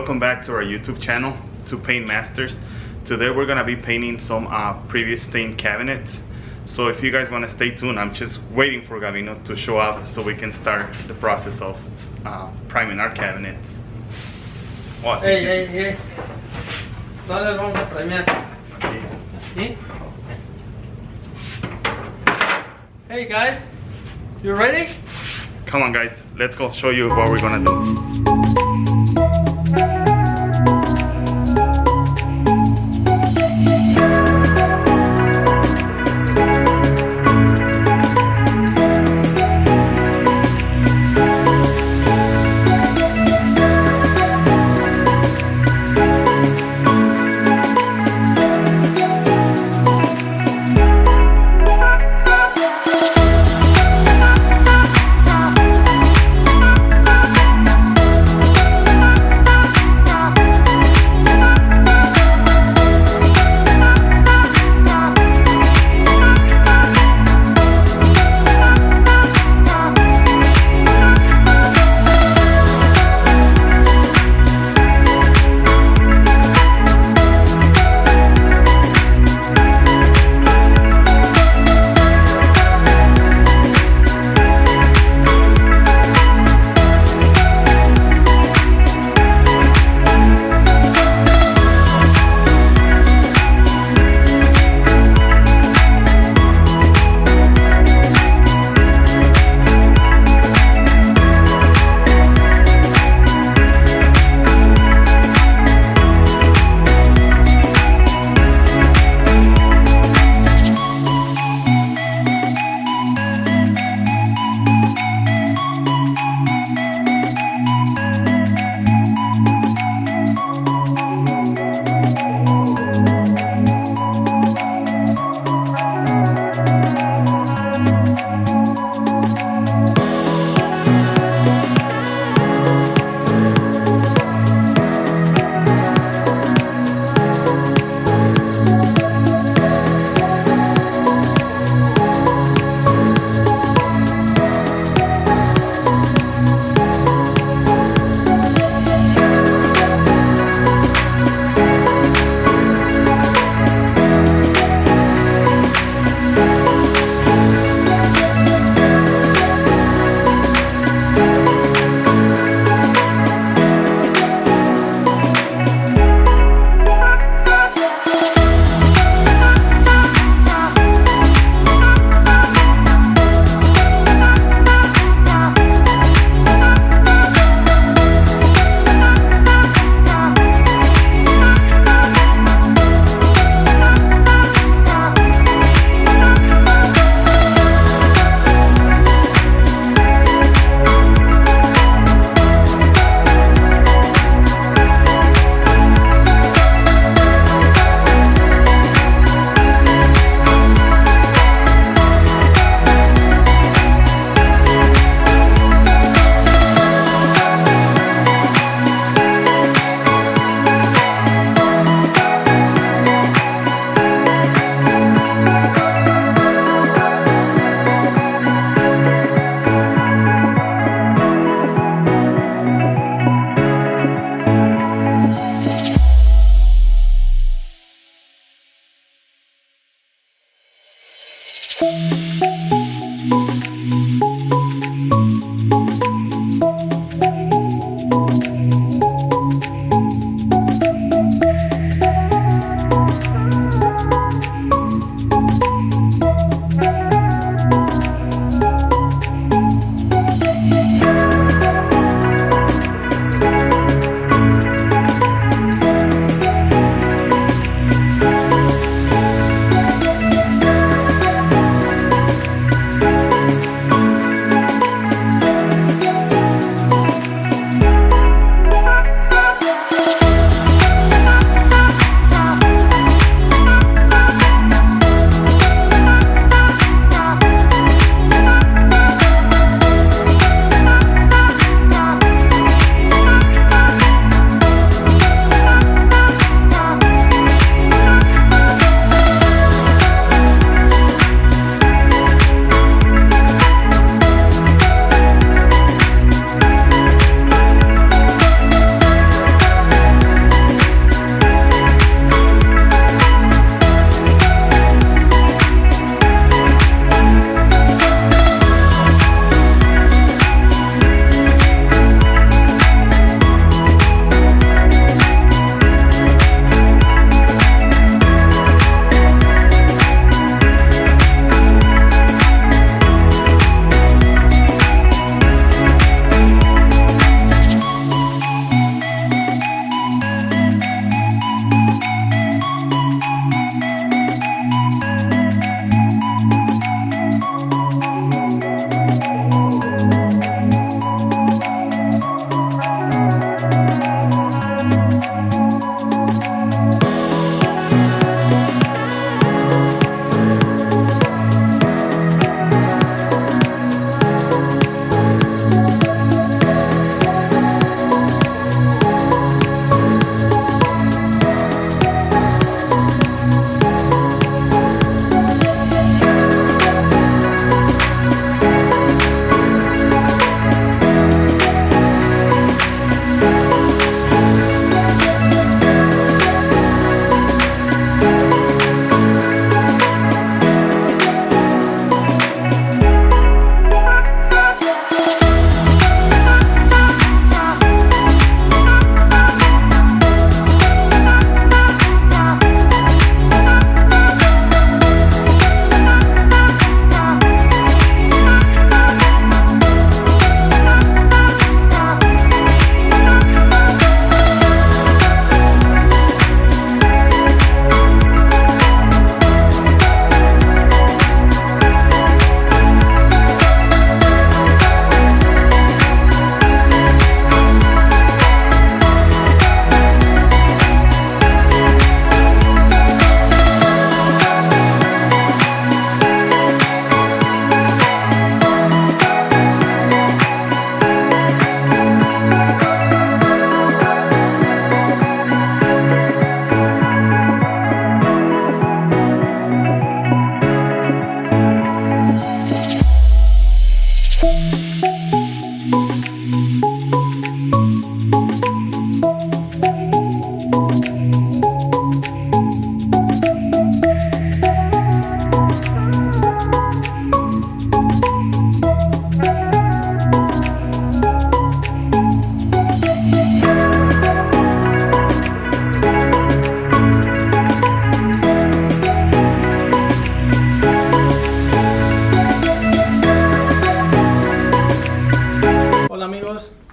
welcome back to our YouTube channel, to Paint Masters. Today we're gonna be painting some previous stained cabinets. So if you guys want to stay tuned, I'm just waiting for Gavino to show up so we can start the process of priming our cabinets. Oh, Hey. No les vamos a premiar. ¿Sí? Hey guys, you ready? Come on guys, let's go show you what we're gonna do.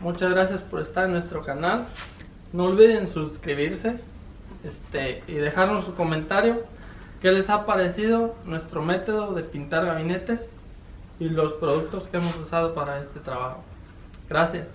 Muchas gracias por estar en nuestro canal. No olviden suscribirse y dejarnos su comentario. ¿Qué les ha parecido nuestro método de pintar gabinetes y los productos que hemos usado para este trabajo? Gracias.